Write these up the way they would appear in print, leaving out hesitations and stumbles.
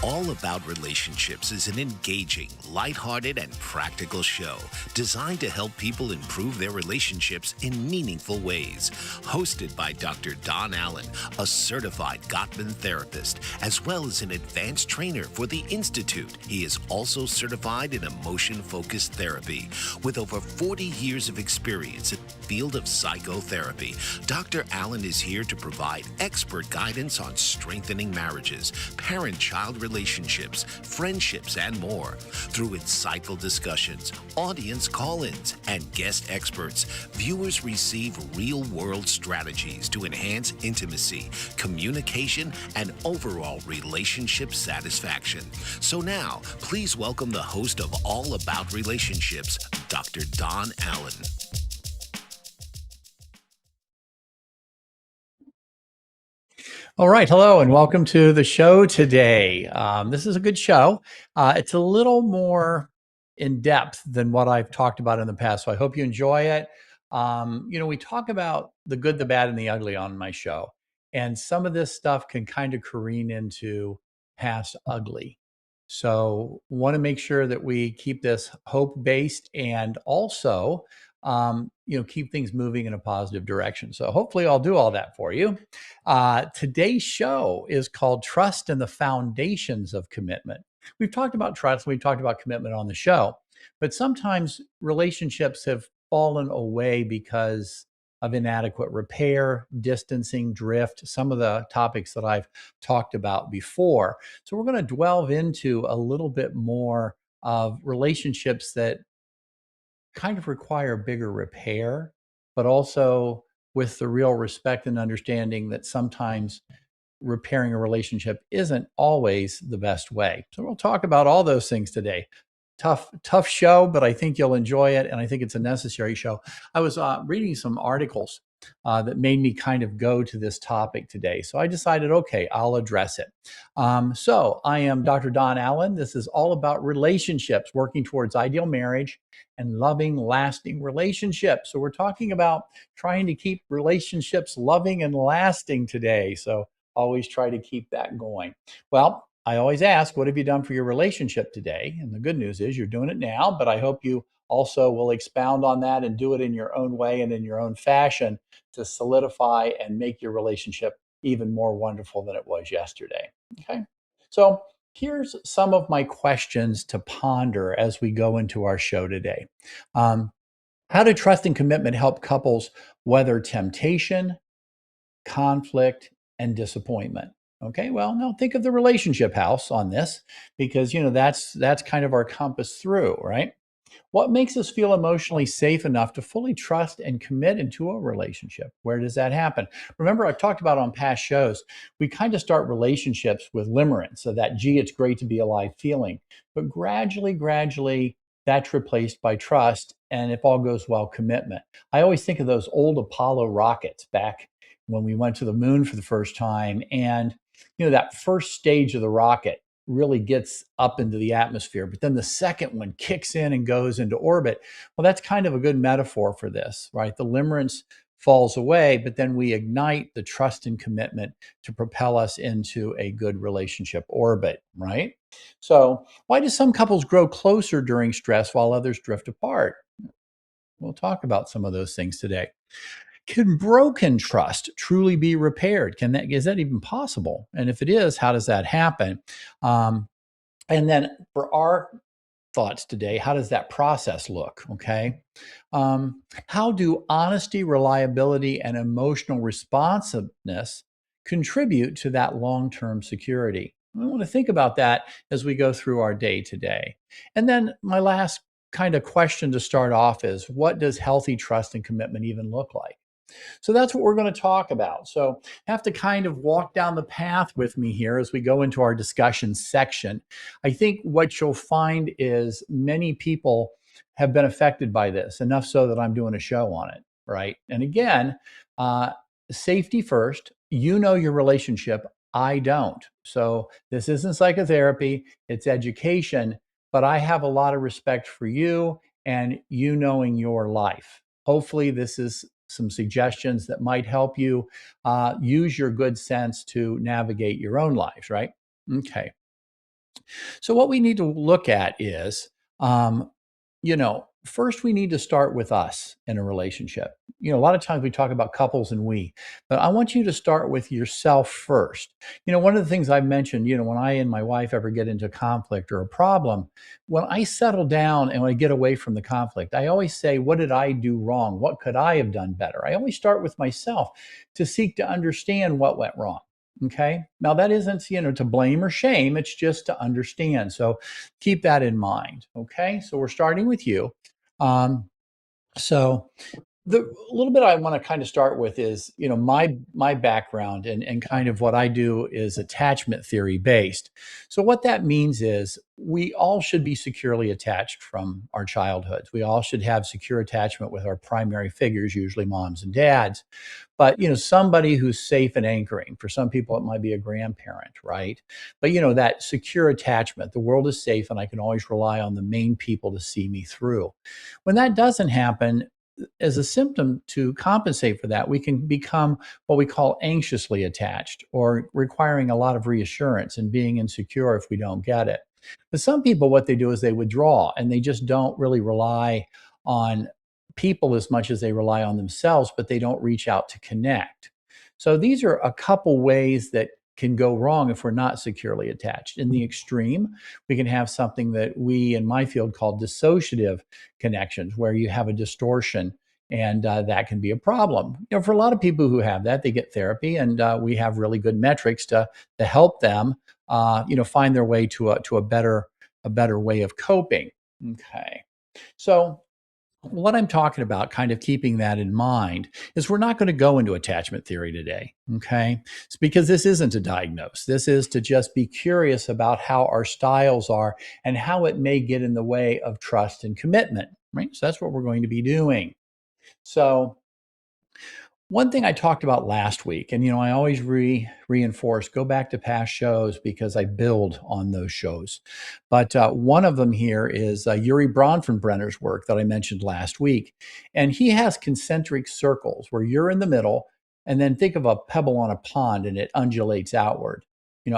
All About Relationships is an engaging, lighthearted, and practical show designed to help people improve their relationships in meaningful ways. Hosted by Dr. Don Allen, a certified Gottman therapist, as well as an advanced trainer for the Institute. He is also certified in emotion-focused therapy. With over 40 years of experience in the field of psychotherapy, Dr. Allen is here to provide expert guidance on strengthening marriages, parent-child relationships, friendships, and more. Through insightful discussions, audience call-ins, and guest experts, viewers receive real-world strategies to enhance intimacy, communication, and overall relationship satisfaction. So now, please welcome the host of All About Relationships, Dr. Don Allen. All right. Hello, and welcome to the show today. This is a good show. It's a little more in depth than what I've talked about in the past, so I hope you enjoy it. We talk about the good, the bad, and the ugly on my show, and some of this stuff can kind of careen into past ugly. So, want to make sure that we keep this hope based and also, keep things moving in a positive direction. So, hopefully, I'll do all that for you. Today's show is called Trust and the Foundations of Commitment. We've talked about trust, we've talked about commitment on the show, but sometimes relationships have fallen away because of inadequate repair, distancing, drift, some of the topics that I've talked about before. So, we're going to delve into a little bit more of relationships that kind of require bigger repair, but also with the real respect and understanding that sometimes repairing a relationship isn't always the best way. So we'll talk about all those things today. Tough show, but I think you'll enjoy it, and I think it's a necessary show. I was reading some articles that made me kind of go to this topic today. So I decided, okay, I'll address it. So I am Dr. Don Allen. This is all about relationships, working towards ideal marriage and loving, lasting relationships. So we're talking about trying to keep relationships loving and lasting today. So always try to keep that going. Well, I always ask, what have you done for your relationship today? And the good news is you're doing it now, but I hope you also will expound on that and do it in your own way and in your own fashion to solidify and make your relationship even more wonderful than it was yesterday. Okay. So here's some of my questions to ponder as we go into our show today. How do trust and commitment help couples weather temptation, conflict, and disappointment? Okay, well, now think of the relationship house on this because that's kind of our compass through, right? What makes us feel emotionally safe enough to fully trust and commit into a relationship? Where does that happen? Remember, I've talked about on past shows, we kind of start relationships with limerence, so that, gee, it's great to be alive feeling. But gradually, that's replaced by trust. And if all goes well, commitment. I always think of those old Apollo rockets back when we went to the moon for the first time. And, that first stage of the rocket really gets up into the atmosphere, but then the second one kicks in and goes into orbit. Well, that's kind of a good metaphor for this, right? The limerence falls away, but then we ignite the trust and commitment to propel us into a good relationship orbit, right? So, why do some couples grow closer during stress while others drift apart? We'll talk about some of those things today. Can broken trust truly be repaired? Is that even possible? And if it is, how does that happen? Um, and then for our thoughts today, how does that process look? Okay. How do honesty, reliability, and emotional responsiveness contribute to that long term security? I want to think about that as we go through our day today. And then my last kind of question to start off is, what does healthy trust and commitment even look like? So that's what we're going to talk about. So have to kind of walk down the path with me here as we go into our discussion section. I think what you'll find is many people have been affected by this, enough so that I'm doing a show on it, right? And again, uh, safety first. You know your relationship. I don't. So this isn't psychotherapy, it's education, but I have a lot of respect for you and you knowing your life. Hopefully, this is some suggestions that might help you use your good sense to navigate your own lives, right? Okay. So what we need to look at is, um, first we need to start with us in a relationship. A lot of times we talk about couples and we, but I want you to start with yourself first. One of the things I've mentioned, when I and my wife ever get into conflict or a problem, when I settle down and when I get away from the conflict, I always say, what did I do wrong? What could I have done better? I always start with myself to seek to understand what went wrong. Okay. Now that isn't, to blame or shame. It's just to understand. So keep that in mind. Okay. So we're starting with you. Um, so the little bit I want to kind of start with is, my background and kind of what I do is attachment theory based. So what that means is we all should be securely attached from our childhoods. We all should have secure attachment with our primary figures, usually moms and dads. But somebody who's safe and anchoring. For some people, it might be a grandparent, right? But that secure attachment, the world is safe, and I can always rely on the main people to see me through. When that doesn't happen, as a symptom to compensate for that, we can become what we call anxiously attached or requiring a lot of reassurance and being insecure if we don't get it. But some people, what they do is they withdraw and they just don't really rely on people as much as they rely on themselves, but they don't reach out to connect. So these are a couple ways that can go wrong if we're not securely attached. In the extreme, we can have something that we in my field call dissociative connections, where you have a distortion, and that can be a problem. For a lot of people who have that, they get therapy, and we have really good metrics to help them, find their way to a better way of coping. Okay, so what I'm talking about, kind of keeping that in mind, is we're not going to go into attachment theory today. Okay. It's because this isn't to diagnose. This is to just be curious about how our styles are and how it may get in the way of trust and commitment. Right. So that's what we're going to be doing. So, one thing I talked about last week, and I always reinforce, go back to past shows because I build on those shows. But one of them here is Yuri Bronfenbrenner's work that I mentioned last week. And he has concentric circles where you're in the middle, and then think of a pebble on a pond and it undulates outward.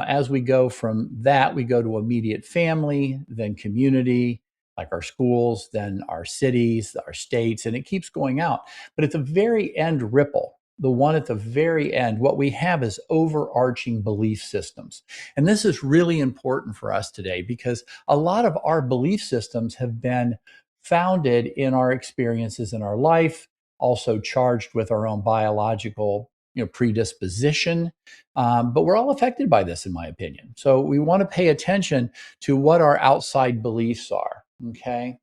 As we go from that, we go to immediate family, then community, like our schools, then our cities, our states, and it keeps going out. But at the very end ripple, the one at the very end, what we have is overarching belief systems. And this is really important for us today because a lot of our belief systems have been founded in our experiences in our life, also charged with our own biological predisposition. But we're all affected by this, in my opinion. So we want to pay attention to what our outside beliefs are. Okay.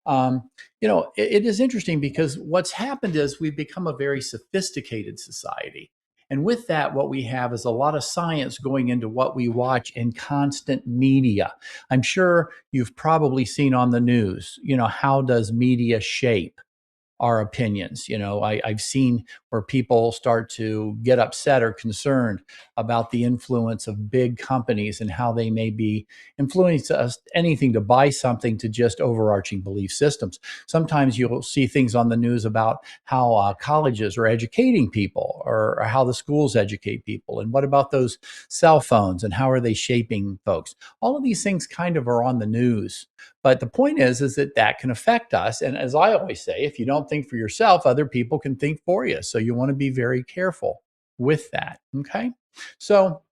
It is interesting because what's happened is we've become a very sophisticated society. And with that, what we have is a lot of science going into what we watch in constant media. I'm sure you've probably seen on the news, how does media shape our opinions? I've seen where people start to get upset or concerned about the influence of big companies and how they may be influencing us, anything to buy something, to just overarching belief systems. Sometimes you'll see things on the news about how colleges are educating people, or how the schools educate people. And what about those cell phones and how are they shaping folks? All of these things kind of are on the news. But the point is that can affect us. And as I always say, if you don't think for yourself, other people can think for you. So you want to be very careful with that. Okay. So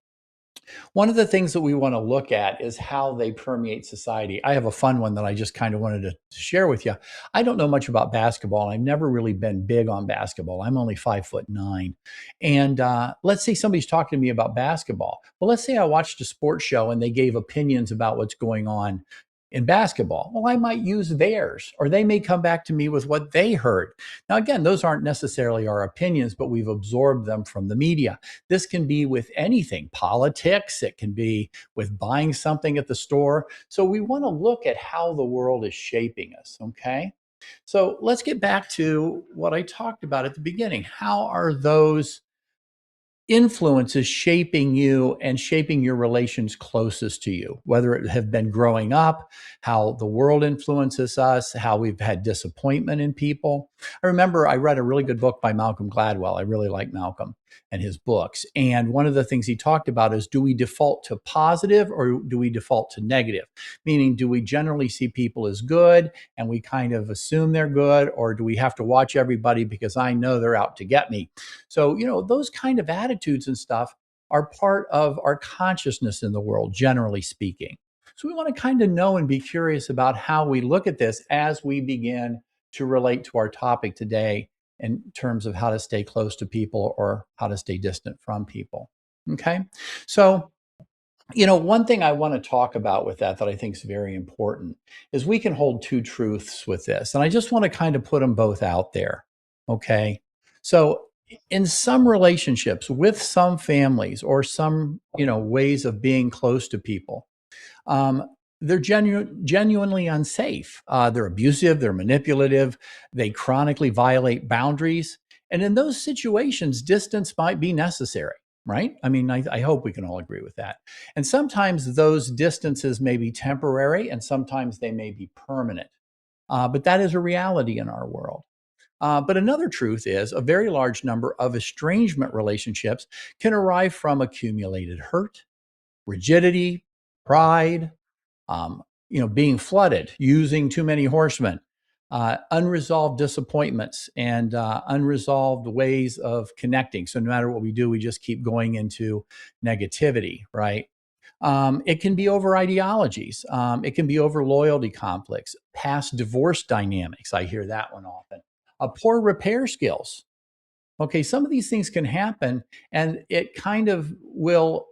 one of the things that we want to look at is how they permeate society. I have a fun one that I just kind of wanted to share with you. I don't know much about basketball. I've never really been big on basketball. I'm only 5'9". And let's say somebody's talking to me about basketball. Well, let's say I watched a sports show and they gave opinions about what's going on in basketball. Well, I might use theirs, or they may come back to me with what they heard. Now, again, those aren't necessarily our opinions, but we've absorbed them from the media. This can be with anything, politics. It can be with buying something at the store. So we want to look at how the world is shaping us. Okay. So let's get back to what I talked about at the beginning. How are those influences shaping you and shaping your relations closest to you, whether it have been growing up, how the world influences us, how we've had disappointment in people? I remember I read a really good book by Malcolm Gladwell. I really like Malcolm. and his books. And one of the things he talked about is, do we default to positive or do we default to negative? Meaning, do we generally see people as good and we kind of assume they're good, or do we have to watch everybody because I know they're out to get me? So, those kind of attitudes and stuff are part of our consciousness in the world, generally speaking. So we want to kind of know and be curious about how we look at this as we begin to relate to our topic today in terms of how to stay close to people or how to stay distant from people. Okay. So, one thing I want to talk about with that I think is very important is we can hold two truths with this. And I just want to kind of put them both out there. Okay. So, in some relationships with some families or some, ways of being close to people, um, they're genuinely unsafe. They're abusive, they're manipulative, they chronically violate boundaries. And in those situations, distance might be necessary, right? I mean, I hope we can all agree with that. And sometimes those distances may be temporary and sometimes they may be permanent. But that is a reality in our world. But another truth is a very large number of estrangement relationships can arise from accumulated hurt, rigidity, pride, being flooded, using too many horsemen, unresolved disappointments, and unresolved ways of connecting. So no matter what we do, we just keep going into negativity, right? It can be over ideologies. It can be over loyalty conflicts, past divorce dynamics. I hear that one often. Poor repair skills. Okay, some of these things can happen, and it kind of will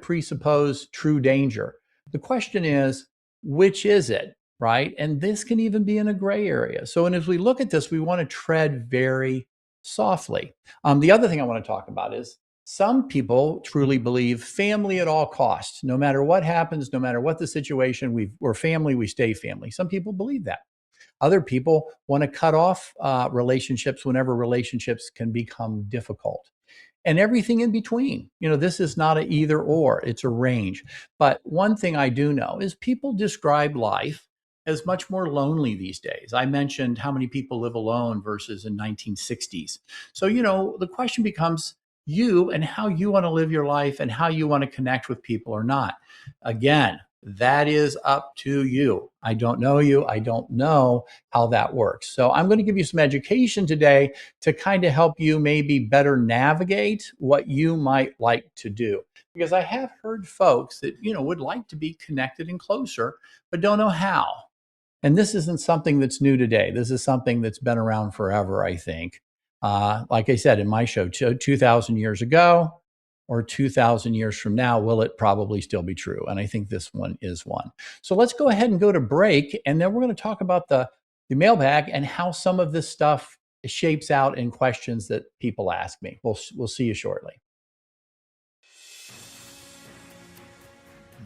presuppose true danger. The question is, which is it, right? And this can even be in a gray area. So, and as we look at this, we want to tread very softly. The other thing I want to talk about is some people truly believe family at all costs. No matter what happens, no matter what the situation, we're family, we stay family. Some people believe that. Other people want to cut off relationships whenever relationships can become difficult, and everything in between. This is not an either or, it's a range. But one thing I do know is people describe life as much more lonely these days. I mentioned how many people live alone versus in 1960s. So, the question becomes you and how you want to live your life and how you want to connect with people or not. Again, that is up to you. I don't know you. I don't know how that works. So I'm going to give you some education today to kind of help you maybe better navigate what you might like to do. Because I have heard folks that, would like to be connected and closer, but don't know how. And this isn't something that's new today. This is something that's been around forever, I think. Like I said in my show, 2,000 years ago or 2,000 years from now, will it probably still be true? And I think this one is one. So let's go ahead and go to break. And then we're going to talk about the mailbag and how some of this stuff shapes out in questions that people ask me. We'll see you shortly.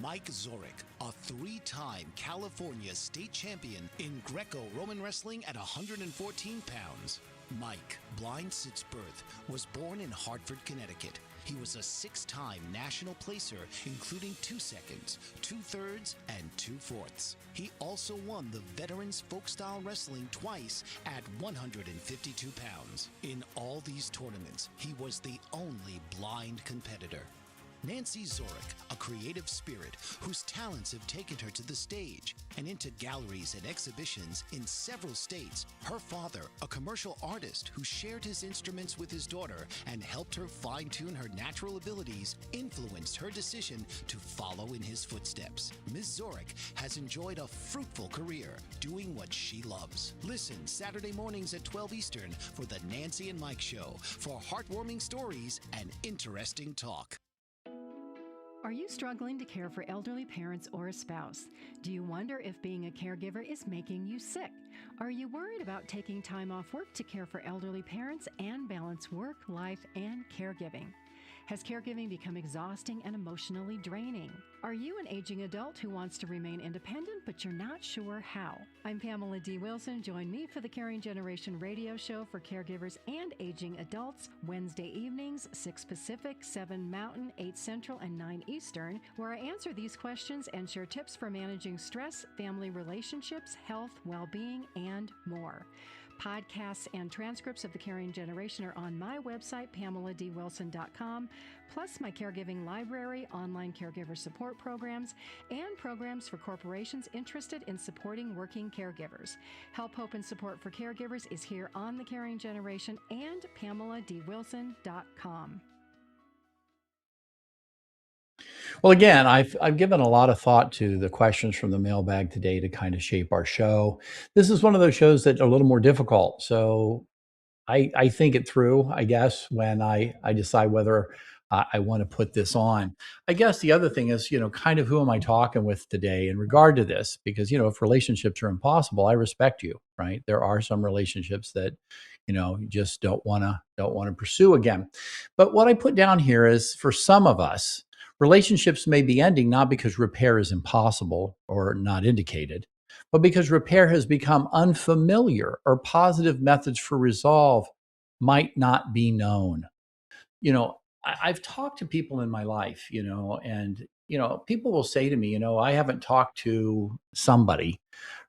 Mike Zorek, a three-time California state champion in Greco-Roman wrestling at 114 pounds. Mike, blind since birth, was born in Hartford, Connecticut. He was a six-time national placer, including 2 seconds, 2/3, and 2/4. He also won the Veterans Folk-Style Wrestling twice at 152 pounds. In all these tournaments, he was the only blind competitor. Nancy Zorek, a creative spirit whose talents have taken her to the stage and into galleries and exhibitions in several states. Her father, a commercial artist who shared his instruments with his daughter and helped her fine-tune her natural abilities, influenced her decision to follow in his footsteps. Ms. Zorek has enjoyed a fruitful career doing what she loves. Listen Saturday mornings at 12 Eastern for the Nancy and Mike Show for heartwarming stories and interesting talk. Are you struggling to care for elderly parents or a spouse? Do you wonder if being a caregiver is making you sick? Are you worried about taking time off work to care for elderly parents and balance work, life, and caregiving? Has caregiving become exhausting and emotionally draining? Are you an aging adult who wants to remain independent, but you're not sure how? I'm Pamela D. Wilson. Join me for the Caring Generation radio show for caregivers and aging adults, Wednesday evenings, 6 Pacific, 7 Mountain, 8 Central, and 9 Eastern, where I answer these questions and share tips for managing stress, family relationships, health, well-being, and more. Podcasts and transcripts of The Caring Generation are on my website, PamelaDWilson.com, plus my caregiving library, online caregiver support programs, and programs for corporations interested in supporting working caregivers. Help, hope, and support for caregivers is here on The Caring Generation and PamelaDWilson.com. Well, again, I've given a lot of thought to the questions from the mailbag today to kind of shape our show. This is one of those shows that are a little more difficult. So I think it through, I guess, when I decide whether I want to put this on. I guess the other thing is, kind of who am I talking with today in regard to this? Because, if relationships are impossible, I respect you, right? There are some relationships that, you just don't want to pursue again. But what I put down here is for some of us, relationships may be ending not because repair is impossible or not indicated, but because repair has become unfamiliar or positive methods for resolve might not be known. I've talked to people in my life, and, people will say to me, I haven't talked to somebody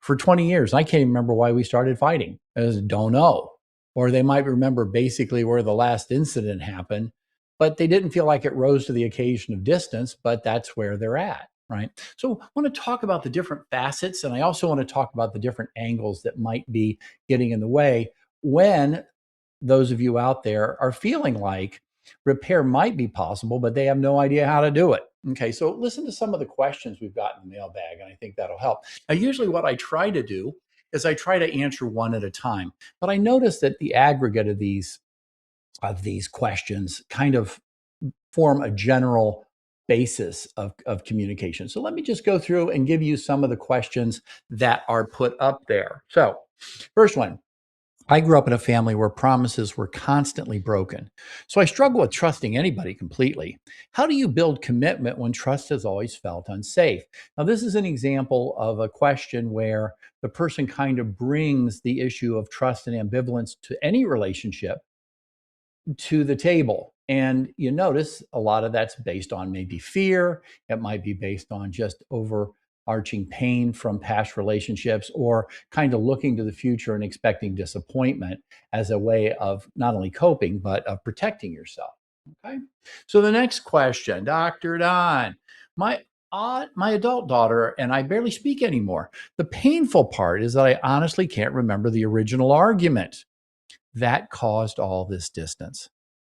for 20 years. I can't even remember why we started fighting. I just don't know. Or they might remember basically where the last incident happened, but they didn't feel like it rose to the occasion of distance, but that's where they're at. Right. So I want to talk about the different facets, and I also want to talk about the different angles that might be getting in the way when those of you out there are feeling like repair might be possible, but they have no idea how to do it. Okay, so listen to some of the questions we've got in the mailbag, and I think that'll help. Now, usually what I try to do is I try to answer one at a time, but I notice that the aggregate of these questions kind of form a general basis of communication. So let me just go through and give you some of the questions that are put up there. So first one, I grew up in a family where promises were constantly broken. So I struggle with trusting anybody completely. How do you build commitment when trust has always felt unsafe? Now, this is an example of a question where the person kind of brings the issue of trust and ambivalence to any relationship to the table. And you notice a lot of that's based on maybe fear. It might be based on just overarching pain from past relationships, or kind of looking to the future and expecting disappointment as a way of not only coping, but of protecting yourself. Okay. So the next question, Dr. Don, my adult daughter and I barely speak anymore. The painful part is that I honestly can't remember the original argument that caused all this distance.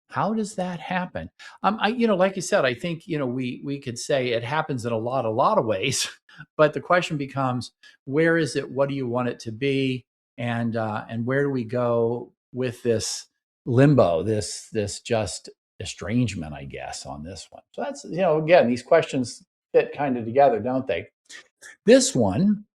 How does that happen? Like you said, I think, we could say it happens in a lot of ways, but the question becomes, where is it? What do you want it to be? And where do we go with this limbo, this just estrangement, I guess, on this one? So that's, again, these questions fit kind of together, don't they? This one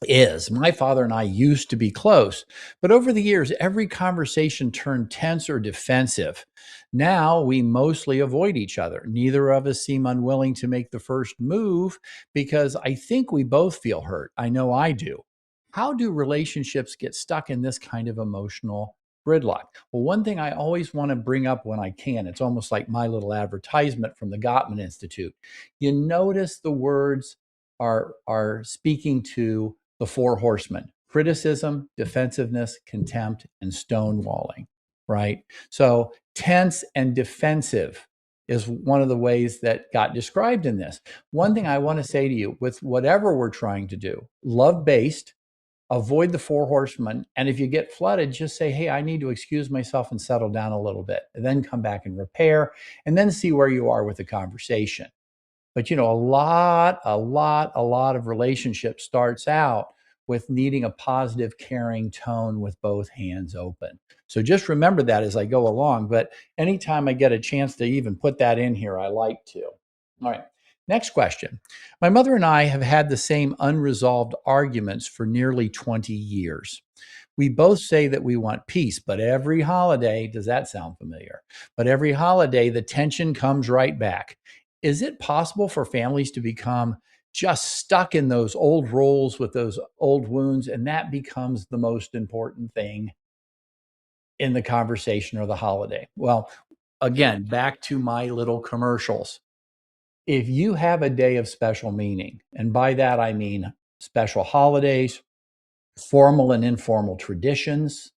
is my father and I used to be close, but over the years, every conversation turned tense or defensive. Now we mostly avoid each other. Neither of us seem unwilling to make the first move because I think we both feel hurt. I know I do. How do relationships get stuck in this kind of emotional gridlock? Well, one thing I always want to bring up when I can, it's almost like my little advertisement from the Gottman Institute. You notice the words are speaking to the four horsemen: criticism, defensiveness, contempt, and stonewalling, right? So tense and defensive is one of the ways that got described in this. One thing I want to say to you, with whatever we're trying to do, love-based, avoid the four horsemen. And if you get flooded, just say, hey, I need to excuse myself and settle down a little bit, and then come back and repair, and then see where you are with the conversation. But, a lot of relationships starts out with needing a positive, caring tone with both hands open. So just remember that as I go along. But anytime I get a chance to even put that in here, I like to. All right. Next question. My mother and I have had the same unresolved arguments for nearly 20 years. We both say that we want peace, but every holiday, does that sound familiar? But every holiday, the tension comes right back. Is it possible for families to become just stuck in those old roles with those old wounds, and that becomes the most important thing in the conversation or the holiday? Well, again, back to my little commercials. If you have a day of special meaning, and by that I mean special holidays, formal and informal traditions,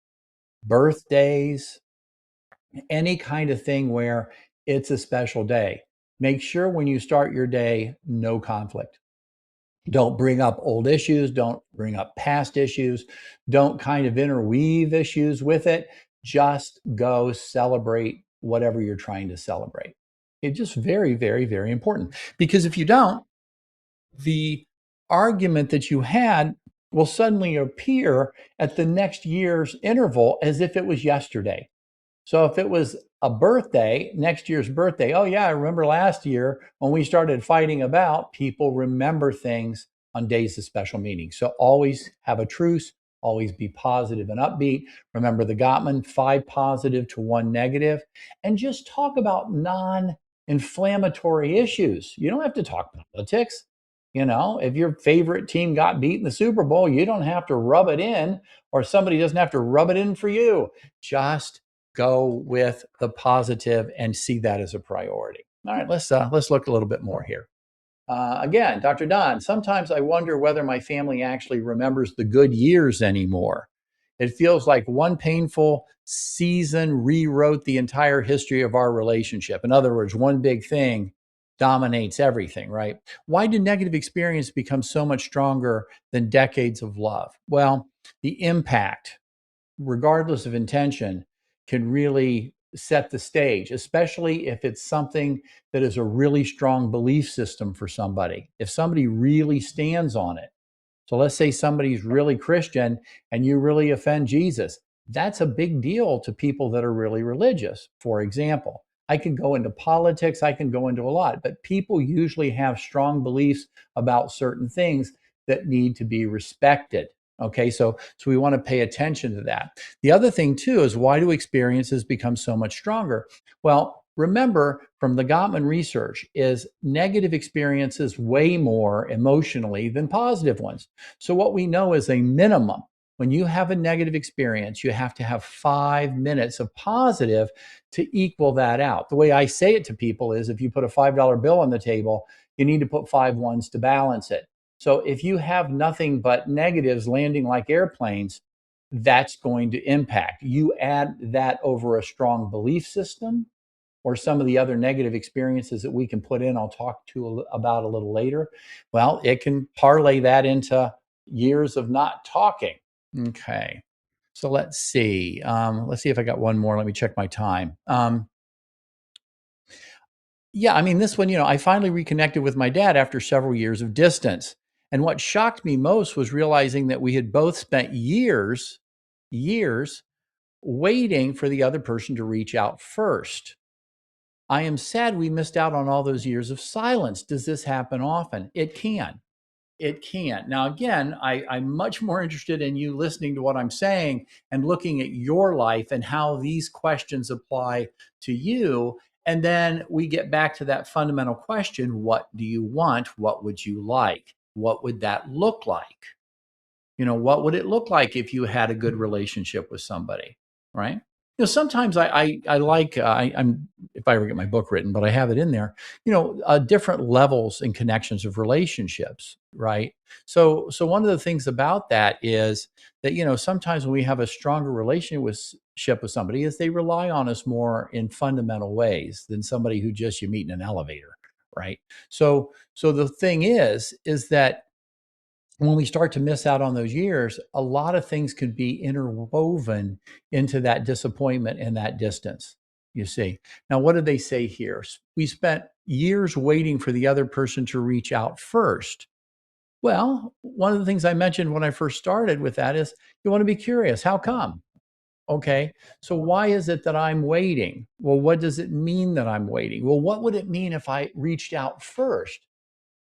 birthdays, any kind of thing where it's a special day. Make sure when you start your day, no conflict. Don't bring up old issues. Don't bring up past issues. Don't kind of interweave issues with it. Just go celebrate whatever you're trying to celebrate. It's just very, very, very important. Because if you don't, the argument that you had will suddenly appear at the next year's interval as if it was yesterday. So if it was a birthday, next year's birthday, oh yeah, I remember last year when we started fighting about, people remember things on days of special meaning. So always have a truce, always be positive and upbeat. Remember the Gottman, 5 positive to 1 negative, and just talk about non-inflammatory issues. You don't have to talk politics. If your favorite team got beat in the Super Bowl, you don't have to rub it in, or somebody doesn't have to rub it in for you. Just go with the positive and see that as a priority. All right, let's look a little bit more here. Again, Dr. Don, sometimes I wonder whether my family actually remembers the good years anymore. It feels like one painful season rewrote the entire history of our relationship. In other words, one big thing dominates everything, right? Why do negative experiences become so much stronger than decades of love? Well, the impact, regardless of intention, can really set the stage, especially if it's something that is a really strong belief system for somebody. If somebody really stands on it. So let's say somebody's really Christian and you really offend Jesus. That's a big deal to people that are really religious. For example, I can go into politics, I can go into a lot, but people usually have strong beliefs about certain things that need to be respected. Okay, so we want to pay attention to that. The other thing too is, why do experiences become so much stronger? Well, remember from the Gottman research is negative experiences weigh more emotionally than positive ones. So what we know is a minimum. When you have a negative experience, you have to have 5 minutes of positive to equal that out. The way I say it to people is, if you put a $5 bill on the table, you need to put 5 ones to balance it. So if you have nothing but negatives landing like airplanes, that's going to impact. You add that over a strong belief system or some of the other negative experiences that we can put in, I'll talk about a little later. Well, it can parlay that into years of not talking. Okay. So let's see. Let's see if I got one more. Let me check my time. Yeah, I mean, this one, I finally reconnected with my dad after several years of distance. And what shocked me most was realizing that we had both spent years waiting for the other person to reach out first. I am sad we missed out on all those years of silence. Does this happen often? It can. It can. Now, again, I'm much more interested in you listening to what I'm saying and looking at your life and how these questions apply to you. And then we get back to that fundamental question: what do you want? What would you like? What would that look like? What would it look like if you had a good relationship with somebody, right? Sometimes I like, I'm, if I ever get my book written, but I have it in there, different levels and connections of relationships, right? So one of the things about that is that, sometimes when we have a stronger relationship with somebody, is they rely on us more in fundamental ways than somebody who just you meet in an elevator, right? So the thing is that when we start to miss out on those years, a lot of things could be interwoven into that disappointment and that distance, you see. Now, what did they say here? We spent years waiting for the other person to reach out first. Well, one of the things I mentioned when I first started with that is you want to be curious. How come? Okay, so why is it that I'm waiting? Well, what does it mean that I'm waiting? Well, what would it mean if I reached out first?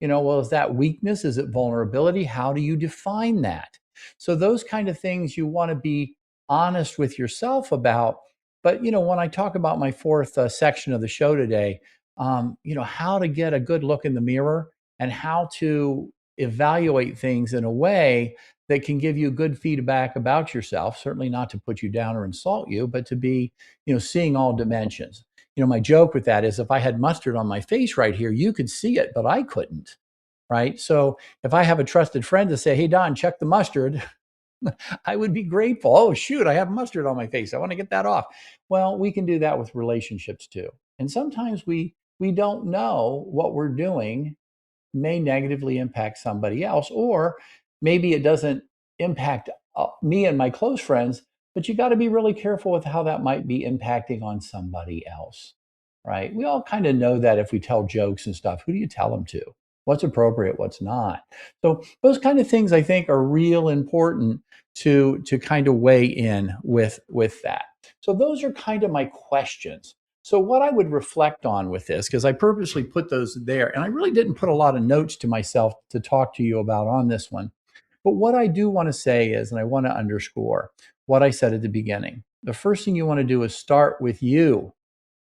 Well, is that weakness? Is it vulnerability? How do you define that? So those kind of things you want to be honest with yourself about. But, when I talk about my fourth section of the show today, how to get a good look in the mirror and how to evaluate things in a way that can give you good feedback about yourself, certainly not to put you down or insult you, but to be, seeing all dimensions. My joke with that is, if I had mustard on my face right here, you could see it, but I couldn't, right? So if I have a trusted friend to say, hey, Don, check the mustard, I would be grateful. Oh, shoot, I have mustard on my face. I want to get that off. Well, we can do that with relationships too. And sometimes we don't know what we're doing may negatively impact somebody else, or maybe it doesn't impact me and my close friends, but you got to be really careful with how that might be impacting on somebody else, right? We all kind of know that if we tell jokes and stuff, who do you tell them to? What's appropriate, what's not? So those kind of things I think are real important to kind of weigh in with that. So those are kind of my questions. So what I would reflect on with this, because I purposely put those there, and I really didn't put a lot of notes to myself to talk to you about on this one. But what I do want to say is, and I want to underscore what I said at the beginning, the first thing you want to do is start with you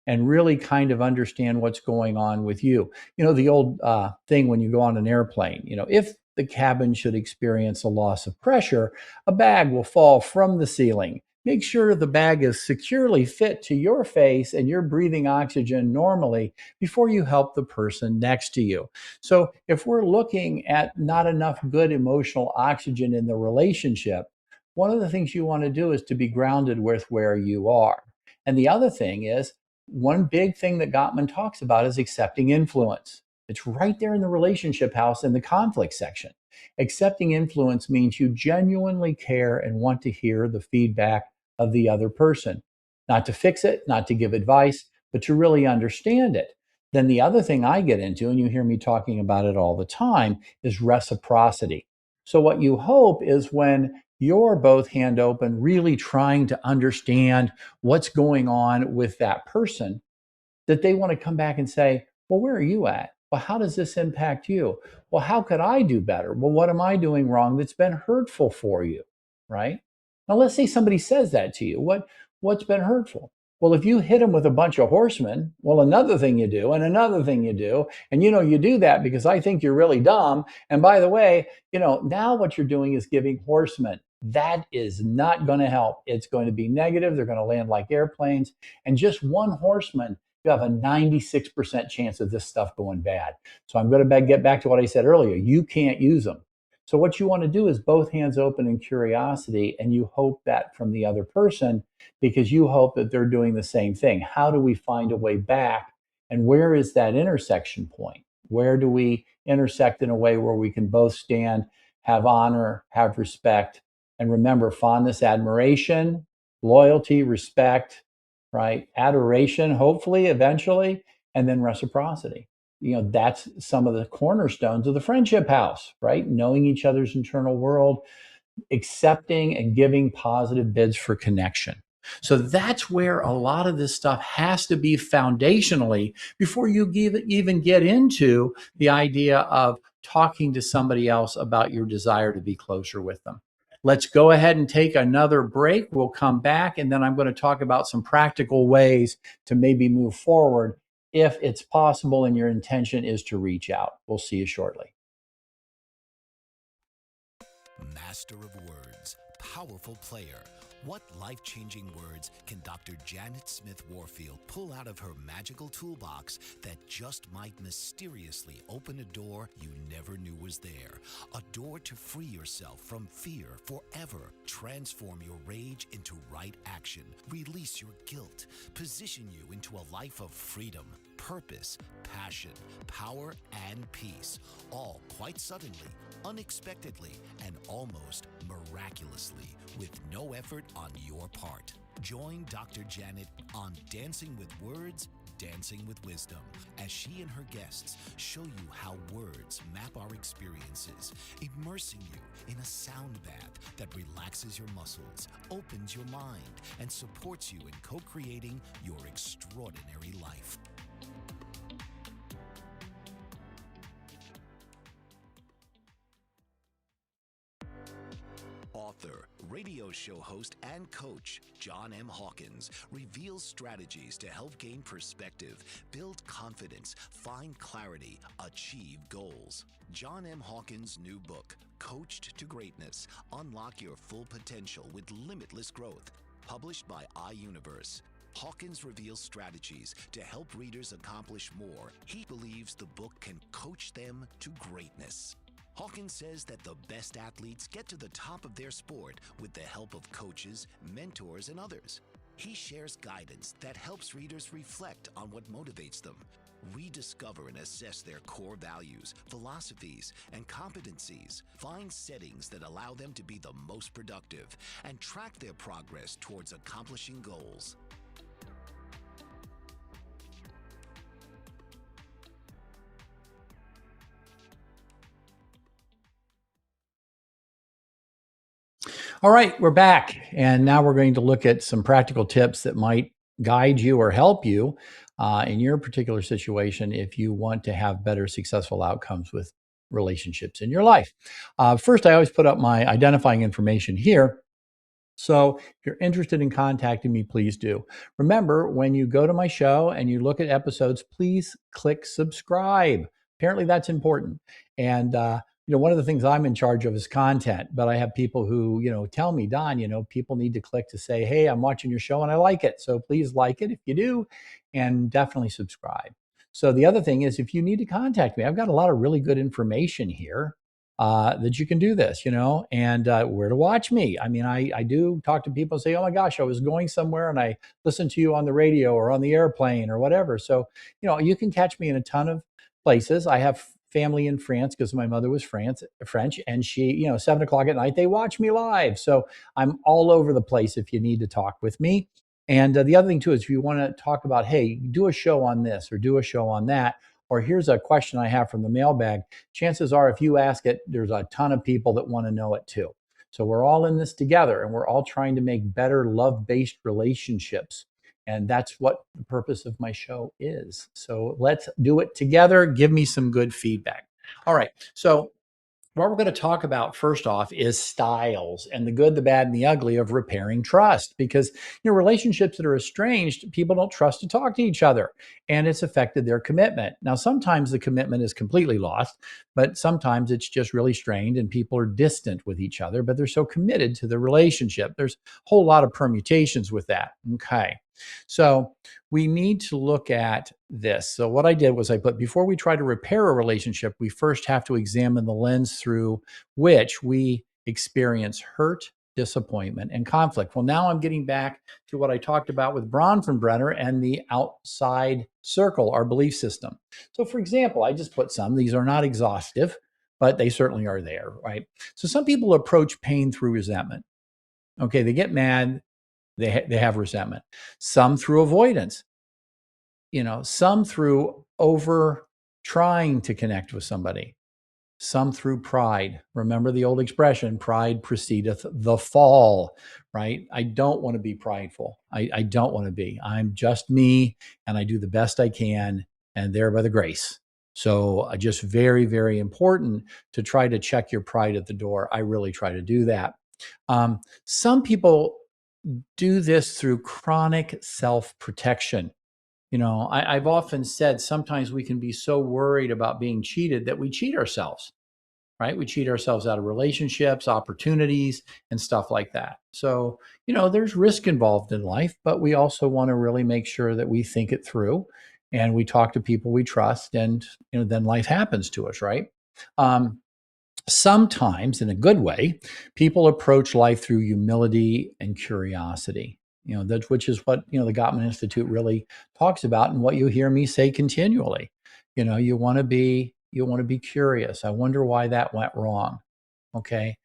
and really kind of understand what's going on with you. You know, the old thing when you go on an airplane, you know, if the cabin should experience a loss of pressure, a bag will fall from the ceiling. Make sure the bag is securely fit to your face and you're breathing oxygen normally before you help the person next to you. So, if we're looking at not enough good emotional oxygen in the relationship, one of the things you want to do is to be grounded with where you are. And the other thing is, one big thing that Gottman talks about is accepting influence. It's right there in the relationship house in the conflict section. Accepting influence means you genuinely care and want to hear the feedback of the other person, not to fix it, not to give advice, but to really understand it. Then the other thing I get into, and you hear me talking about it all the time, is reciprocity. So, what you hope is when you're both hand open, really trying to understand what's going on with that person, that they want to come back and say, well, where are you at? Well, how does this impact you? Well, how could I do better? Well, what am I doing wrong that's been hurtful for you? Right? Now, let's say somebody says that to you. What's been hurtful? Well, if you hit them with a bunch of horsemen, well, another thing you do, and another thing you do, and you do that because I think you're really dumb. And by the way, now what you're doing is giving horsemen. That is not going to help. It's going to be negative. They're going to land like airplanes. And just one horseman, you have a 96% chance of this stuff going bad. So I'm going to get back to what I said earlier. You can't use them. So what you want to do is both hands open in curiosity, and you hope that from the other person, because you hope that they're doing the same thing. How do we find a way back? And where is that intersection point? Where do we intersect in a way where we can both stand, have honor, have respect, and remember fondness, admiration, loyalty, respect, right? Adoration, hopefully, eventually, and then reciprocity. That's some of the cornerstones of the friendship house, right? Knowing each other's internal world, accepting and giving positive bids for connection. So that's where a lot of this stuff has to be foundationally before you even get into the idea of talking to somebody else about your desire to be closer with them. Let's go ahead and take another break. We'll come back, and then I'm going to talk about some practical ways to maybe move forward if it's possible and your intention is to reach out. We'll see you shortly. Master of words, powerful player. What life-changing words can Dr. Janet Smith Warfield pull out of her magical toolbox that just might mysteriously open a door you never knew was there? A door to free yourself from fear forever. Transform your rage into right action. Release your guilt. Position you into a life of freedom, purpose, passion, power, and peace. All quite suddenly, unexpectedly, and almost miraculously, with no effort on your part. Join Dr. Janet on Dancing with Words, Dancing with Wisdom, as she and her guests show you how words map our experiences, immersing you in a sound bath that relaxes your muscles, opens your mind, and supports you in co-creating your extraordinary life. Author, radio show host, and coach John M. Hawkins reveals strategies to help gain perspective, build confidence, find clarity, achieve goals. John M. Hawkins' new book, Coached to Greatness: Unlock Your Full Potential with Limitless Growth, published by iUniverse. Hawkins reveals strategies to help readers accomplish more. He believes the book can coach them to greatness. Hawkins says that the best athletes get to the top of their sport with the help of coaches, mentors, and others. He shares guidance that helps readers reflect on what motivates them, rediscover and assess their core values, philosophies, and competencies, find settings that allow them to be the most productive, and track their progress towards accomplishing goals. All right, we're back. And now we're going to look at some practical tips that might guide you or help you in your particular situation if you want to have better successful outcomes with relationships in your life. First, I always put up my identifying information here. So if you're interested in contacting me, please do. Remember, when you go to my show and you look at episodes, please click subscribe. Apparently, that's important. And one of the things I'm in charge of is content, but I have people who, tell me, Don, people need to click to say, hey, I'm watching your show and I like it. So please like it if you do, and definitely subscribe. So the other thing is, if you need to contact me, I've got a lot of really good information here that you can do this, and where to watch me. I mean, I do talk to people and say, oh my gosh, I was going somewhere and I listened to you on the radio or on the airplane or whatever. So, you can catch me in a ton of places. I have family in France because my mother was French, and she, 7 o'clock at night, they watch me live. So I'm all over the place if you need to talk with me. And the other thing too is if you want to talk about, hey, do a show on this or do a show on that, or here's a question I have from the mailbag, chances are if you ask it, there's a ton of people that want to know it too. So we're all in this together and we're all trying to make better love-based relationships. And that's what the purpose of my show is. So let's do it together. Give me some good feedback. All right. So what we're going to talk about first off is styles and the good, the bad, and the ugly of repairing trust. Because relationships that are estranged, people don't trust to talk to each other, and it's affected their commitment. Now, sometimes the commitment is completely lost, but sometimes it's just really strained and people are distant with each other, but they're so committed to the relationship. There's a whole lot of permutations with that. Okay. So we need to look at this. So what I did was I put, before we try to repair a relationship, we first have to examine the lens through which we experience hurt, disappointment, and conflict. Well, now I'm getting back to what I talked about with Bronfenbrenner and the outside circle, our belief system. So for example, I just put some, these are not exhaustive, but they certainly are there, right? So some people approach pain through resentment. Okay, they get mad, they have resentment. Some through avoidance, some through over trying to connect with somebody, some through pride. Remember the old expression, pride precedeth the fall, right? I don't want to be prideful. I don't want to be. I'm just me and I do the best I can, and there by the grace. So just very, very important to try to check your pride at the door. I really try to do that. Some people do this through chronic self-protection. I've often said sometimes we can be so worried about being cheated that we cheat ourselves, right? We cheat ourselves out of relationships, opportunities, and stuff like that. So, there's risk involved in life, but we also want to really make sure that we think it through and we talk to people we trust, and, then life happens to us, right? Sometimes, in a good way, people approach life through humility and curiosity. Which is what the Gottman Institute really talks about, and what you hear me say continually. You want to be curious. I wonder why that went wrong. Okay,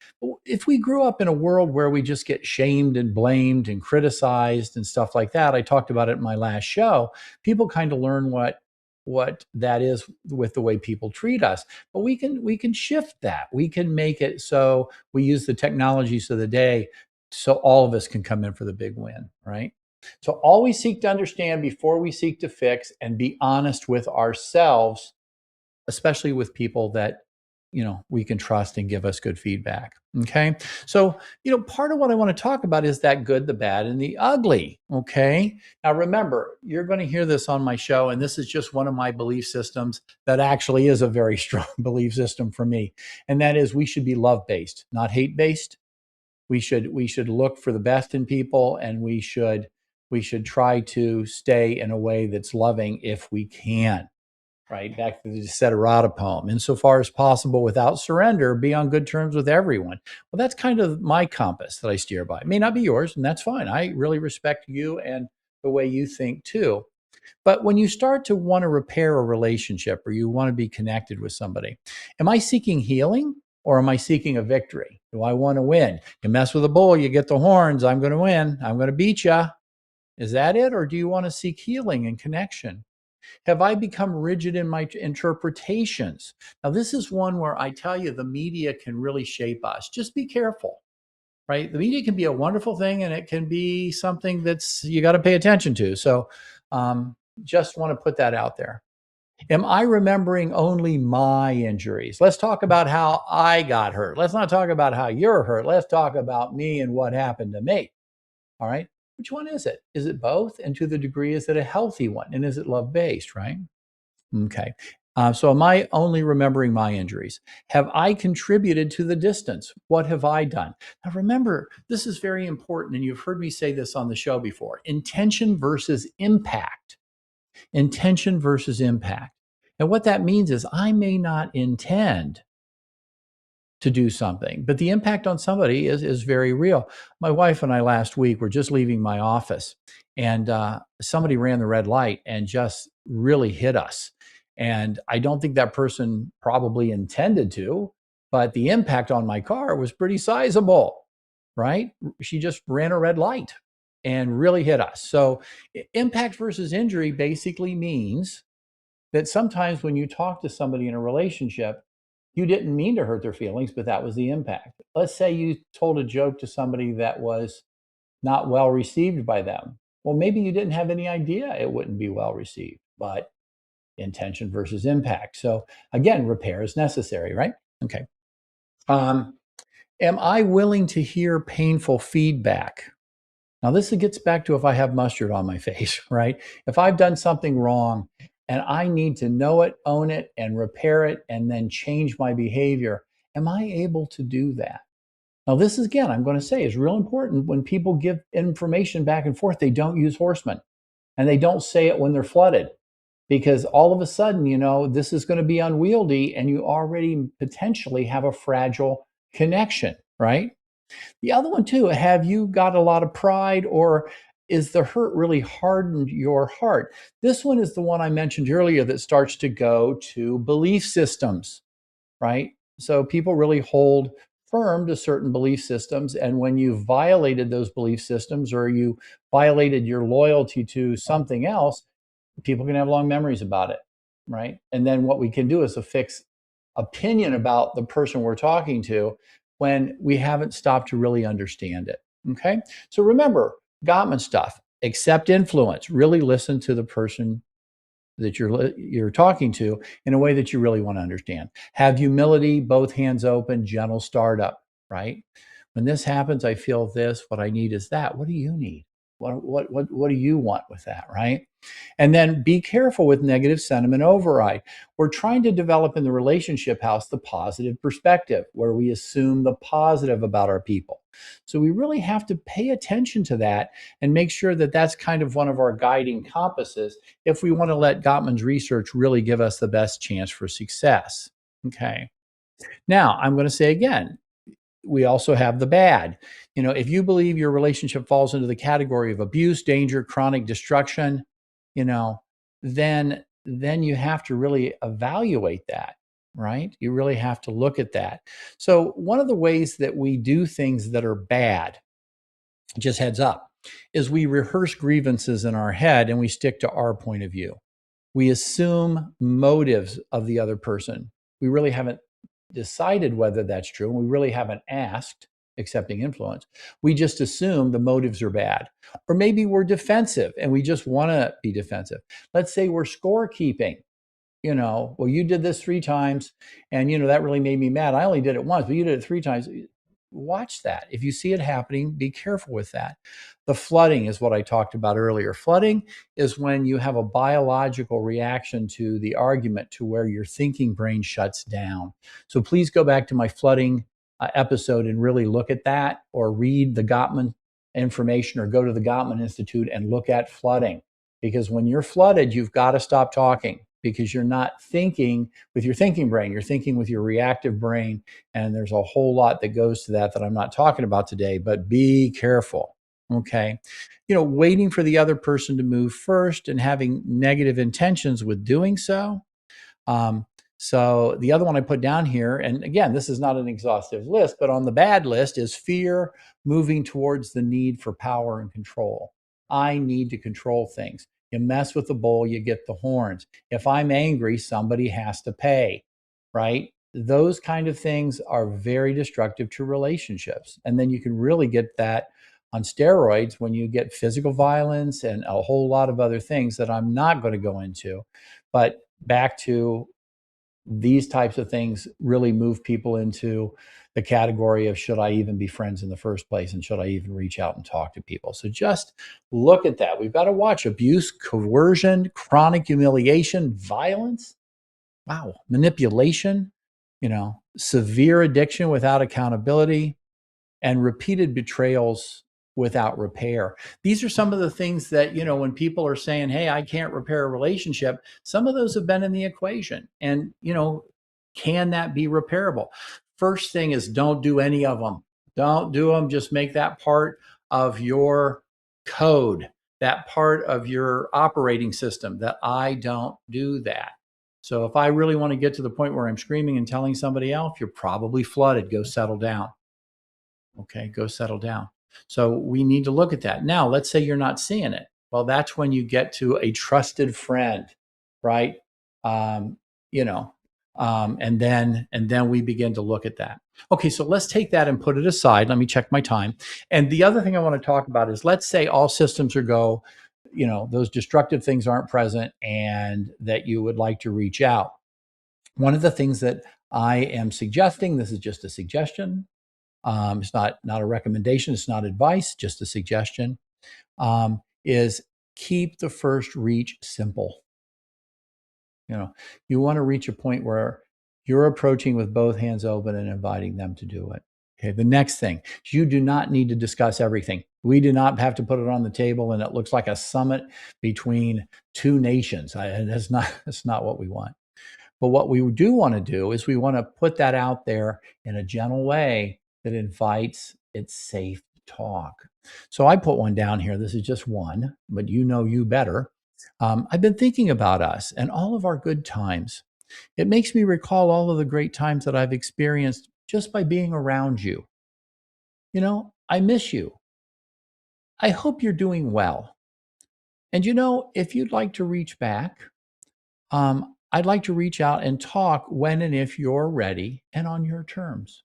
if we grew up in a world where we just get shamed and blamed and criticized and stuff like that, I talked about it in my last show. People kind of learn what that is with the way people treat us, but we can shift that. We can make it so we use the technologies of the day so all of us can come in for the big win, right? So always seek to understand before we seek to fix, and be honest with ourselves, especially with people that we can trust and give us good feedback. Okay. So, part of what I want to talk about is that good, the bad, and the ugly. Okay. Now, remember, you're going to hear this on my show, and this is just one of my belief systems that actually is a very strong belief system for me. And that is, we should be love-based, not hate-based. We should look for the best in people, and we should try to stay in a way that's loving if we can. right? Back to the Desiderata poem. Insofar as possible, without surrender, be on good terms with everyone. Well, that's kind of my compass that I steer by. It may not be yours, and that's fine. I really respect you and the way you think too. But when you start to want to repair a relationship or you want to be connected with somebody, am I seeking healing or am I seeking a victory? Do I want to win? You mess with a bull, you get the horns. I'm going to win. I'm going to beat you. Is that it? Or do you want to seek healing and connection? Have I become rigid in my interpretations? Now, this is one where I tell you the media can really shape us. Just be careful, right? The media can be a wonderful thing and it can be something that's you got to pay attention to. So just want to put that out there. Am I remembering only my injuries? Let's talk about how I got hurt. Let's not talk about how you're hurt. Let's talk about me and what happened to me. All right. Which one is it? Is it both? And to the degree, is it a healthy one? And is it love-based, right? Okay. So am I only remembering my injuries? Have I contributed to the distance? What have I done? Now remember, this is very important, and you've heard me say this on the show before. Intention versus impact. Intention versus impact. And what that means is I may not intend to do something, but the impact on somebody is very real. My wife and I last week were just leaving my office, and somebody ran the red light and just really hit us. And I don't think that person probably intended to, but the impact on my car was pretty sizable, right? She just ran a red light and really hit us. So impact versus injury basically means that sometimes when you talk to somebody in a relationship, you didn't mean to hurt their feelings, but that was the impact. Let's say you told a joke to somebody that was not well received by them. Well, maybe you didn't have any idea it wouldn't be well received, but intention versus impact. So again, repair is necessary, right? Okay. Am I willing to hear painful feedback? Now, this gets back to if I have mustard on my face, right? If I've done something wrong and I need to know it, own it, and repair it, and then change my behavior, am I able to do that? Now, this is, again, I'm going to say is real important. When people give information back and forth, they don't use horsemen and they don't say it when they're flooded, because all of a sudden, this is going to be unwieldy and you already potentially have a fragile connection, right? The other one too, have you got a lot of pride, or is the hurt really hardened your heart? This one is the one I mentioned earlier that starts to go to belief systems, right? So people really hold firm to certain belief systems. And when you violated those belief systems or you violated your loyalty to something else, people can have long memories about it, right? And then what we can do is a fixed opinion about the person we're talking to when we haven't stopped to really understand it. Okay. So remember, Gottman stuff, accept influence, really listen to the person that you're talking to in a way that you really want to understand. Have humility, both hands open, gentle startup, right? When this happens, I feel this, what I need is that. What do you need? What do you want with that, right? And then be careful with negative sentiment override. We're trying to develop in the relationship house the positive perspective, where we assume the positive about our people. So we really have to pay attention to that and make sure that that's kind of one of our guiding compasses if we want to let Gottman's research really give us the best chance for success. Okay. Now, I'm going to say again, we also have the bad. If you believe your relationship falls into the category of abuse, danger, chronic destruction, then you have to really evaluate that, right? You really have to look at that. So one of the ways that we do things that are bad, just heads up, is we rehearse grievances in our head and we stick to our point of view. We assume motives of the other person. We really haven't decided whether that's true, and we really haven't asked, accepting influence. We just assume the motives are bad. Or maybe we're defensive and we just want to be defensive. Let's say we're scorekeeping. Well, you did this 3 times and, that really made me mad. I only did it once, but you did it 3 times. Watch that. If you see it happening, be careful with that. The flooding is what I talked about earlier. Flooding is when you have a biological reaction to the argument to where your thinking brain shuts down. So please go back to my flooding episode and really look at that, or read the Gottman information, or go to the Gottman Institute and look at flooding. Because when you're flooded, you've got to stop talking. because you're not thinking with your thinking brain, you're thinking with your reactive brain. And there's a whole lot that goes to that I'm not talking about today, but be careful. Okay. Waiting for the other person to move first and having negative intentions with doing so. So the other one I put down here, and again, this is not an exhaustive list, but on the bad list is fear moving towards the need for power and control. I need to control things. You mess with the bull, you get the horns. If I'm angry, somebody has to pay, right? Those kind of things are very destructive to relationships. And then you can really get that on steroids when you get physical violence and a whole lot of other things that I'm not going to go into. But back to these types of things really move people into the category of should I even be friends in the first place, and should I even reach out and talk to people? So just look at that. We've got to watch abuse, coercion, chronic humiliation, violence, wow, manipulation, severe addiction without accountability, and repeated betrayals without repair. These are some of the things that, when people are saying, hey, I can't repair a relationship, some of those have been in the equation. And, can that be repairable? First thing is don't do any of them. Don't do them. Just make that part of your code, that part of your operating system, that I don't do that. So if I really want to get to the point where I'm screaming and telling somebody else, you're probably flooded, go settle down. Okay, go settle down. So we need to look at that. Now, let's say you're not seeing it. Well, that's when you get to a trusted friend, right? And then we begin to look at that. Okay, so let's take that and put it aside. Let me check my time. And the other thing I want to talk about is, let's say all systems are go, those destructive things aren't present, and that you would like to reach out. One of the things that I am suggesting, this is just a suggestion, it's not a recommendation, it's not advice, just a suggestion, is keep the first reach simple. You want to reach a point where you're approaching with both hands open and inviting them to do it. Okay, the next thing, you do not need to discuss everything. We do not have to put it on the table and it looks like a summit between two nations. That's not what we want. But what we do want to do is we want to put that out there in a gentle way that invites it's safe to talk. So I put one down here. This is just one, but you better. I've been thinking about us and all of our good times. It makes me recall all of the great times that I've experienced just by being around you. I miss you. I hope you're doing well. And if you'd like to reach back, I'd like to reach out and talk when and if you're ready and on your terms.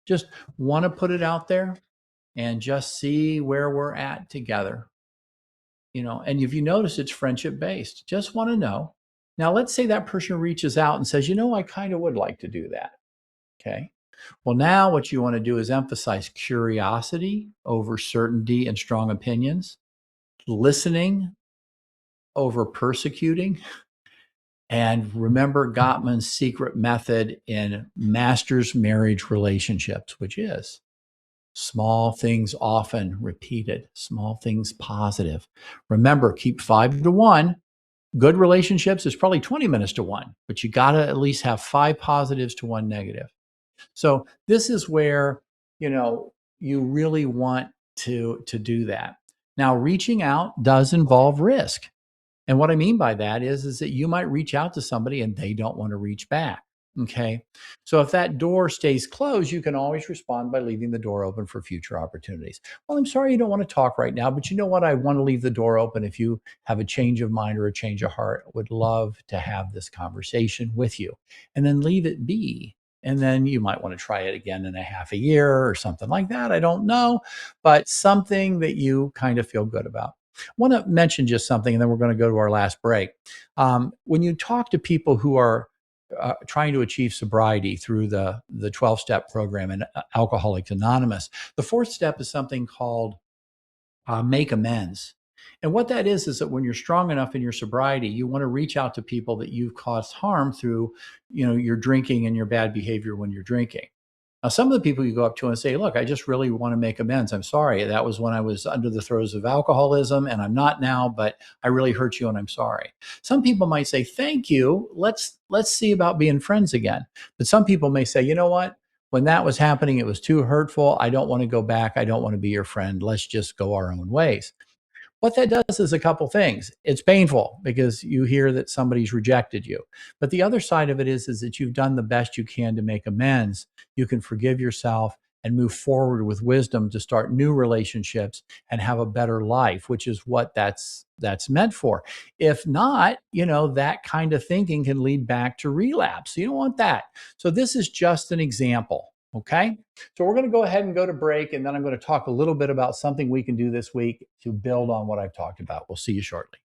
Just want to put it out there and just see where we're at together. And if you notice, it's friendship based. Just want to know. Now, let's say that person reaches out and says, I kind of would like to do that. Okay. Well, now what you want to do is emphasize curiosity over certainty and strong opinions, listening over persecuting. And remember Gottman's secret method in masters marriage relationships, which is small things often repeated, small things positive. Remember, keep 5 to 1. Good relationships is probably 20 minutes to 1, but you got to at least have 5 positives to 1 negative. So this is where, you really want to do that. Now, reaching out does involve risk. And what I mean by that is that you might reach out to somebody and they don't want to reach back. Okay. So if that door stays closed, you can always respond by leaving the door open for future opportunities. Well, I'm sorry you don't want to talk right now, but you know what? I want to leave the door open. If you have a change of mind or a change of heart, I would love to have this conversation with you, and then leave it be. And then you might want to try it again in a half a year or something like that. I don't know, but something that you kind of feel good about. I want to mention just something, and then we're going to go to our last break. When you talk to people who are trying to achieve sobriety through the 12-step program and Alcoholics Anonymous, the 4th step is something called make amends. And what that is that when you're strong enough in your sobriety, you want to reach out to people that you've caused harm through, your drinking and your bad behavior when you're drinking. Now, some of the people you go up to and say, look, I just really want to make amends. I'm sorry. That was when I was under the throes of alcoholism and I'm not now, but I really hurt you and I'm sorry. Some people might say, thank you. Let's see about being friends again. But some people may say, you know what? When that was happening, it was too hurtful. I don't want to go back. I don't want to be your friend. Let's just go our own ways. What that does is a couple things. It's painful because you hear that somebody's rejected you. But the other side of it is that you've done the best you can to make amends. You can forgive yourself and move forward with wisdom to start new relationships and have a better life, which is what that's meant for. If not, that kind of thinking can lead back to relapse. You don't want that. So this is just an example. Okay. So we're going to go ahead and go to break, and then I'm going to talk a little bit about something we can do this week to build on what I've talked about. We'll see you shortly.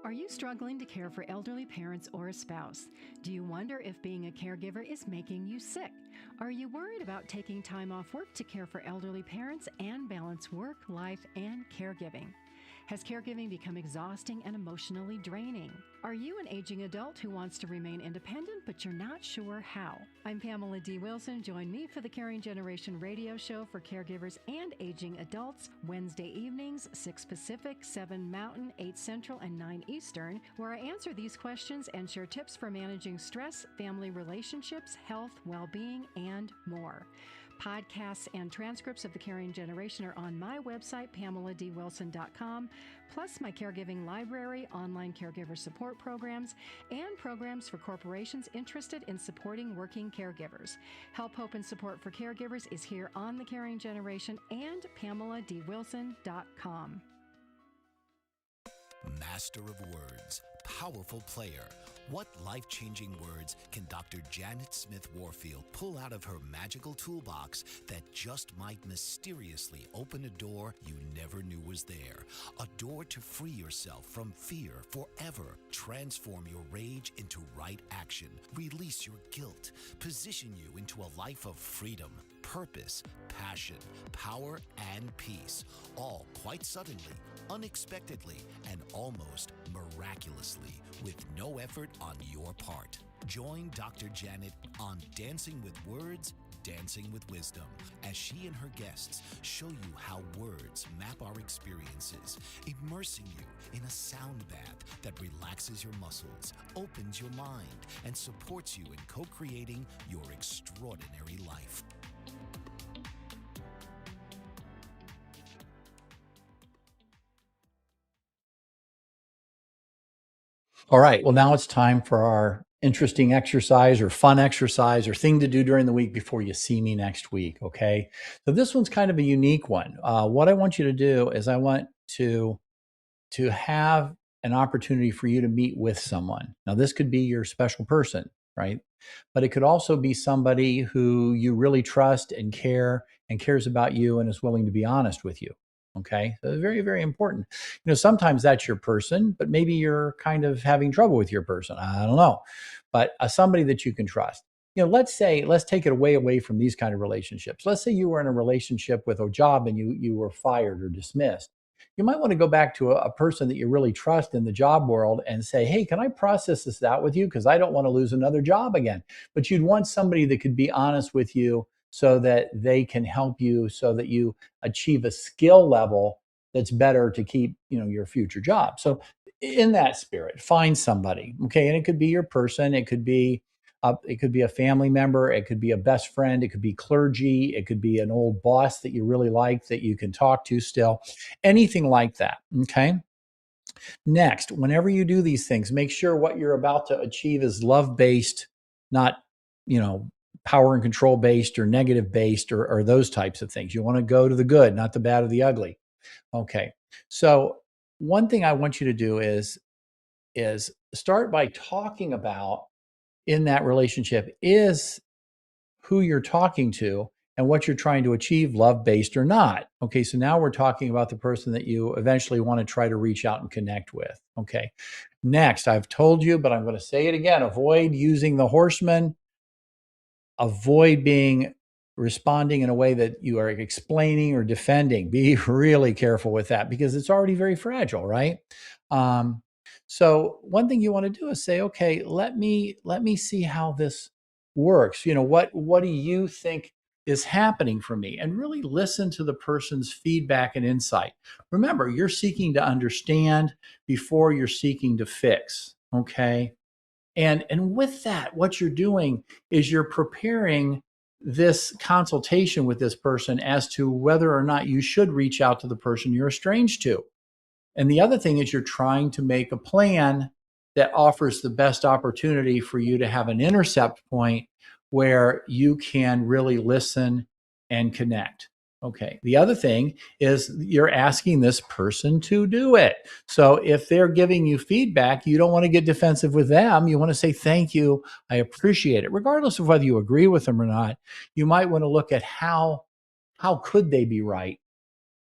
Are you struggling to care for elderly parents or a spouse? Do you wonder if being a caregiver is making you sick? Are you worried about taking time off work to care for elderly parents and balance work, life, and caregiving? Has caregiving become exhausting and emotionally draining? Are you an aging adult who wants to remain independent, but you're not sure how? I'm Pamela D. Wilson. Join me for the Caring Generation radio show for caregivers and aging adults, Wednesday evenings, 6 Pacific, 7 Mountain, 8 Central, and 9 Eastern, where I answer these questions and share tips for managing stress, family relationships, health, well-being, and more. Podcasts and transcripts of The Caring Generation are on my website, PamelaDWilson.com, plus my caregiving library, online caregiver support programs, and programs for corporations interested in supporting working caregivers. Help, hope, and support for caregivers is here on The Caring Generation and PamelaDWilson.com. Master of words, powerful player. What life-changing words can Dr. Janet Smith Warfield pull out of her magical toolbox that just might mysteriously open a door you never knew was there? A door to free yourself from fear forever. Transform your rage into right action. Release your guilt. Position you into a life of freedom, purpose, passion, power, and peace. All quite suddenly, unexpectedly, and almost miraculously, with no effort on your part. Join Dr. Janet on Dancing with Words, Dancing with Wisdom, as she and her guests show you how words map our experiences, immersing you in a sound bath that relaxes your muscles, opens your mind, and supports you in co-creating your extraordinary life. All right. Well, now it's time for our interesting exercise or fun exercise or thing to do during the week before you see me next week. Okay. So this one's kind of a unique one. What I want you to do is I want to have an opportunity for you to meet with someone. Now, this could be your special person, right? But it could also be somebody who you really trust and cares about you and is willing to be honest with you. Okay. So it's very, very important. Sometimes that's your person, but maybe you're kind of having trouble with your person. I don't know. But somebody that you can trust. Let's take it away from these kind of relationships. Let's say you were in a relationship with a job and you were fired or dismissed. You might want to go back to a person that you really trust in the job world and say, hey, can I process this out with you? Because I don't want to lose another job again. But you'd want somebody that could be honest with you so that they can help you so that you achieve a skill level that's better to keep, your future job. So in that spirit, find somebody. Okay. And it could be your person. It could be a family member. It could be a best friend. It could be clergy. It could be an old boss that you really like that you can talk to still. Anything like that. Okay. Next, whenever you do these things, make sure what you're about to achieve is love-based, not, power and control based or negative based or those types of things. You want to go to the good, not the bad or the ugly. Okay. So one thing I want you to do is start by talking about in that relationship is who you're talking to and what you're trying to achieve, love-based or not. Okay, so now we're talking about the person that you eventually want to try to reach out and connect with. Okay, next, I've told you, but I'm going to say it again, avoid using the horseman, avoid responding in a way that you are explaining or defending. Be really careful with that because it's already very fragile, right? So one thing you want to do is say, okay, let me see how this works? What do you think is happening for me? And really listen to the person's feedback and insight. Remember, you're seeking to understand before you're seeking to fix. Okay. And with that, what you're doing is you're preparing this consultation with this person as to whether or not you should reach out to the person you're estranged to. And the other thing is you're trying to make a plan that offers the best opportunity for you to have an intercept point where you can really listen and connect. Okay. The other thing is you're asking this person to do it. So if they're giving you feedback, you don't want to get defensive with them. You want to say, thank you. I appreciate it. Regardless of whether you agree with them or not, you might want to look at how could they be right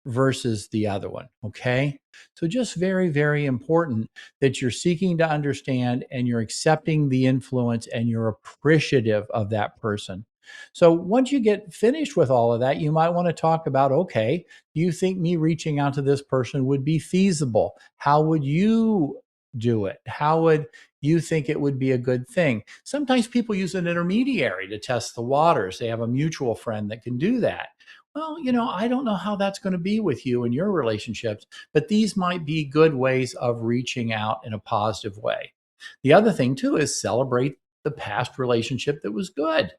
versus the other one. Okay. So just very, very important that you're seeking to understand and you're accepting the influence and you're appreciative of that person. So once you get finished with all of that, you might want to talk about, okay, do you think me reaching out to this person would be feasible? How would you do it? How would you think it would be a good thing? Sometimes people use an intermediary to test the waters. They have a mutual friend that can do that. Well, I don't know how that's going to be with you and your relationships, but these might be good ways of reaching out in a positive way. The other thing too is celebrate the past relationship that was good.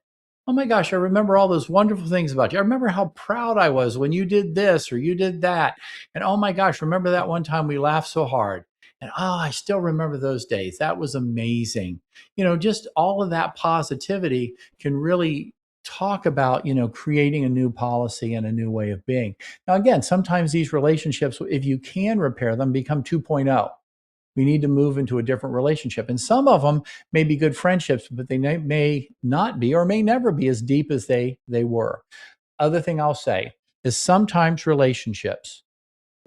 Oh my gosh, I remember all those wonderful things about you. I remember how proud I was when you did this or you did that. And oh my gosh, remember that one time we laughed so hard. And I still remember those days. That was amazing. Just all of that positivity can really talk about, creating a new policy and a new way of being. Now, again, sometimes these relationships, if you can repair them, become 2.0. We need to move into a different relationship. And some of them may be good friendships, but they may not be or may never be as deep as they were. Other thing I'll say is sometimes relationships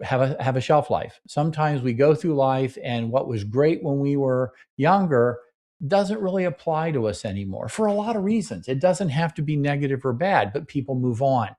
have a shelf life. Sometimes we go through life and what was great when we were younger doesn't really apply to us anymore for a lot of reasons. It doesn't have to be negative or bad, but people move on.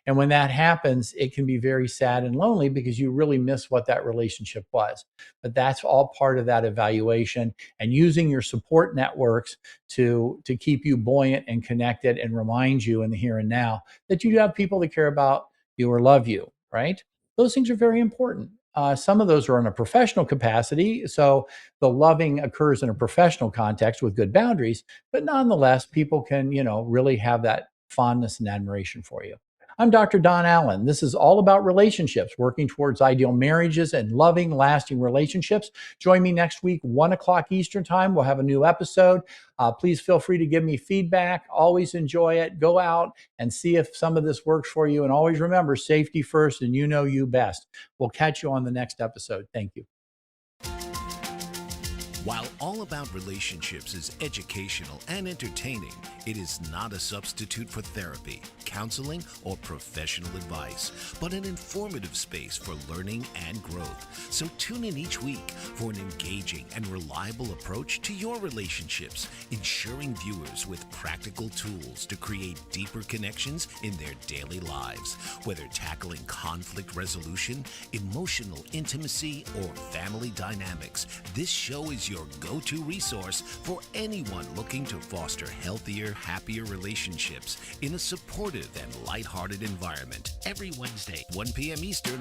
And when that happens, it can be very sad and lonely because you really miss what that relationship was. But that's all part of that evaluation and using your support networks to keep you buoyant and connected and remind you in the here and now that you have people that care about you or love you, right? Those things are very important. Some of those are in a professional capacity. So the loving occurs in a professional context with good boundaries, but nonetheless, people can, really have that fondness and admiration for you. I'm Dr. Don Allen. This is all about relationships, working towards ideal marriages and loving, lasting relationships. Join me next week, 1:00 Eastern time. We'll have a new episode. Please feel free to give me feedback. Always enjoy it. Go out and see if some of this works for you. And always remember, safety first and you know you best. We'll catch you on the next episode. Thank you. While All About Relationships is educational and entertaining, it is not a substitute for therapy, counseling, or professional advice, but an informative space for learning and growth. So tune in each week for an engaging and reliable approach to your relationships, ensuring viewers with practical tools to create deeper connections in their daily lives. Whether tackling conflict resolution, emotional intimacy, or family dynamics, this show is your go-to resource for anyone looking to foster healthier, happier relationships in a supportive and lighthearted environment. Every Wednesday, 1 p.m. Eastern.